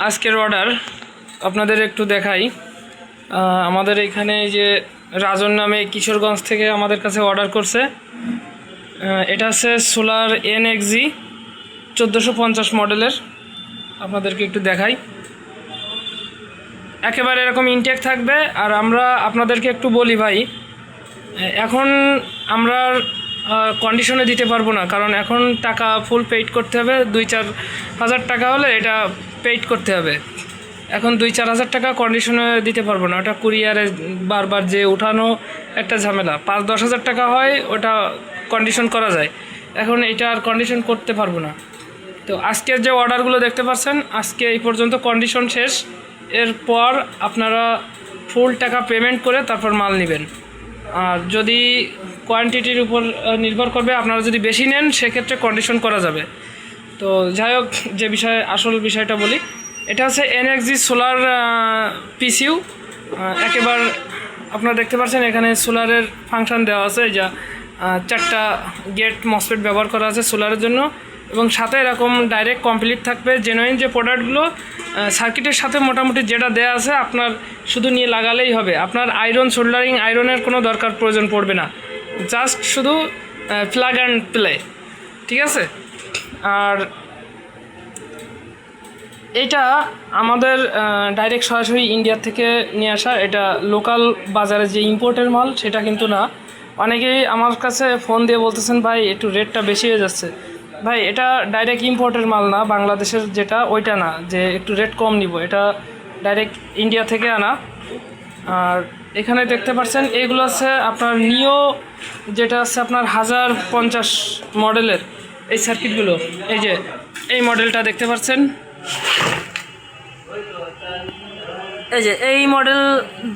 আজকের অর্ডার আপনাদের একটু দেখাই। আমাদের এখানে যে রাজন নামে কিশোরগঞ্জ থেকে আমাদের কাছে অর্ডার করছে। এটা হচ্ছে সোলার NXG 1450 মডেলের। আপনাদেরকে একটু দেখাই, একেবারে এরকম ইনটেক থাকবে। আর আমরা আপনাদেরকে একটু বলি ভাই, এখন আমরা কন্ডিশনে দিতে পারবো না, কারণ এখন টাকা ফুল পেইড করতে হবে। 2-4 হাজার টাকা হলে এটা পেইড করতে হবে। এখন 2-4 হাজার টাকা কন্ডিশনে দিতে পারবো না, ওটা কুরিয়ারে বারবার যে উঠানো একটা ঝামেলা। 5-10 হাজার টাকা হয় ওটা কন্ডিশন করা যায়, এখন এটা আর কন্ডিশন করতে পারবো না। তো আজকের যে অর্ডারগুলো দেখতে পাচ্ছেন, আজকে এই পর্যন্ত কন্ডিশন শেষ। এরপর আপনারা ফুল টাকা পেমেন্ট করে তারপর মাল নেবেন। আর যদি কোয়ান্টিটির উপর নির্ভর করবে, আপনারা যদি বেশি নেন সেক্ষেত্রে কন্ডিশন করা যাবে। তো যাই হোক, যে বিষয়ে আসল বিষয়টা বলি, এটা হচ্ছে NXG সোলার PCU। একেবারে আপনারা দেখতে পাচ্ছেন এখানে সোলারের ফাংশন দেওয়া আছে, যা 4টা গেট মসফেট ব্যবহার করা আছে সোলারের জন্য। এবং সাথে এরকম ডাইরেক্ট কমপ্লিট থাকবে জেনুইন যে প্রোডাক্টগুলো সার্কিটের সাথে মোটামুটি যেটা দেওয়া আছে আপনার শুধু নিয়ে লাগালেই হবে। আপনার আয়রন সোল্ডারিং আয়রনের কোনো দরকার প্রয়োজন পড়বে না, জাস্ট শুধু প্লাগ অ্যান্ড প্লে, ঠিক আছে। আর এটা আমাদের ডাইরেক্ট সরাসরি ইন্ডিয়া থেকে নিয়ে আসা, এটা লোকাল বাজারে যে ইম্পোর্টের মাল সেটা কিন্তু না। অনেকেই আমার কাছে ফোন দিয়ে বলতেছেন ভাই একটু রেটটা বেশি হয়ে যাচ্ছে। ভাই এটা ডাইরেক্ট ইম্পোর্টের মাল না, বাংলাদেশের যেটা ওইটা না যে একটু রেট কম নিব, এটা ডাইরেক্ট ইন্ডিয়া থেকে আনা। আর এখানে দেখতে পাচ্ছেন এইগুলো আছে আপনার নিও, যেটা আছে আপনার 1050 মডেলের এই সার্কিটগুলো। এই যে এই মডেলটা দেখতে পাচ্ছেন, এই যে এই মডেল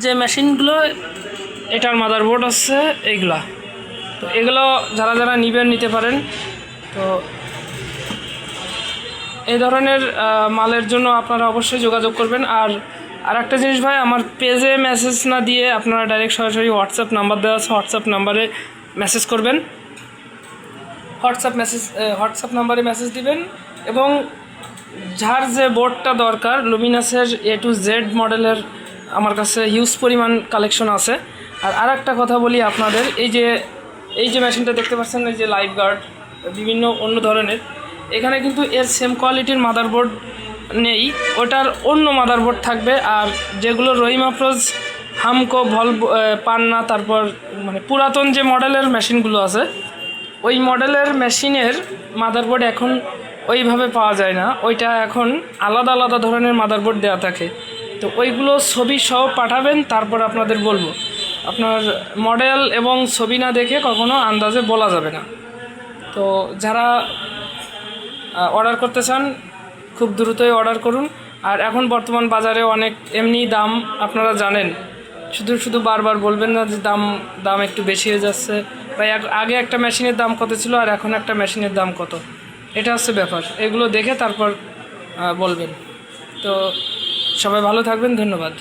যে মেশিনগুলো, এটার মাদারবোর্ড আছে এইগুলা। তো এগুলো যারা যারা নিবেন নিতে পারেন। তো এই ধরনের মালের জন্য আপনারা অবশ্যই যোগাযোগ করবেন। আর একটা জিনিস ভাই, আমার পেজে মেসেজ না দিয়ে আপনারা ডাইরেক্ট সরাসরি হোয়াটসঅ্যাপ নাম্বার দেওয়া আছে, হোয়াটসঅ্যাপ নাম্বারে মেসেজ করবেন। হোয়াটসঅ্যাপ নাম্বারে মেসেজ দিবেন। এবং যার যে বোর্ডটা দরকার, লুমিনাসের A to Z মডেলের আমার কাছে হিউজ পরিমাণ কালেকশন আছে। আর একটা কথা বলি আপনাদের, এই যে মেশিনটা দেখতে পাচ্ছেন, এই যে লাইফ গার্ড বিভিন্ন অন্য ধরনের, এখানে কিন্তু এর সেম কোয়ালিটির মাদারবোর্ড নেই, ওটার অন্য মাদারবোর্ড থাকবে। আর যেগুলো রহিম আফরোজ, হামকো, পান্না, তারপর মানে পুরাতন যে মডেলের মেশিনগুলো আছে, ওই মডেলের মেশিনের মাদারবোর্ড এখন ওইভাবে পাওয়া যায় না, ওইটা এখন আলাদা আলাদা ধরনের মাদারবোর্ড দেওয়া থাকে। তো ওইগুলো ছবি সহ পাঠাবেন, তারপর আপনাদের বলবো। আপনার মডেল এবং ছবি না দেখে কখনো আন্দাজে বলা যাবে না। তো যারা অর্ডার করতে চান খুব দ্রুতই অর্ডার করুন। আর এখন বর্তমান বাজারে অনেক এমনি দাম আপনারা জানেন, শুধু বারবার বলবেন না যে দাম একটু বেশি হয়ে যাচ্ছে, বা আগে একটা মেশিনের দাম কত ছিল আর এখন একটা মেশিনের দাম কত, এটা হচ্ছে ব্যাপার। এগুলো দেখে তারপর বলবেন। তো সবাই ভালো থাকবেন, ধন্যবাদ।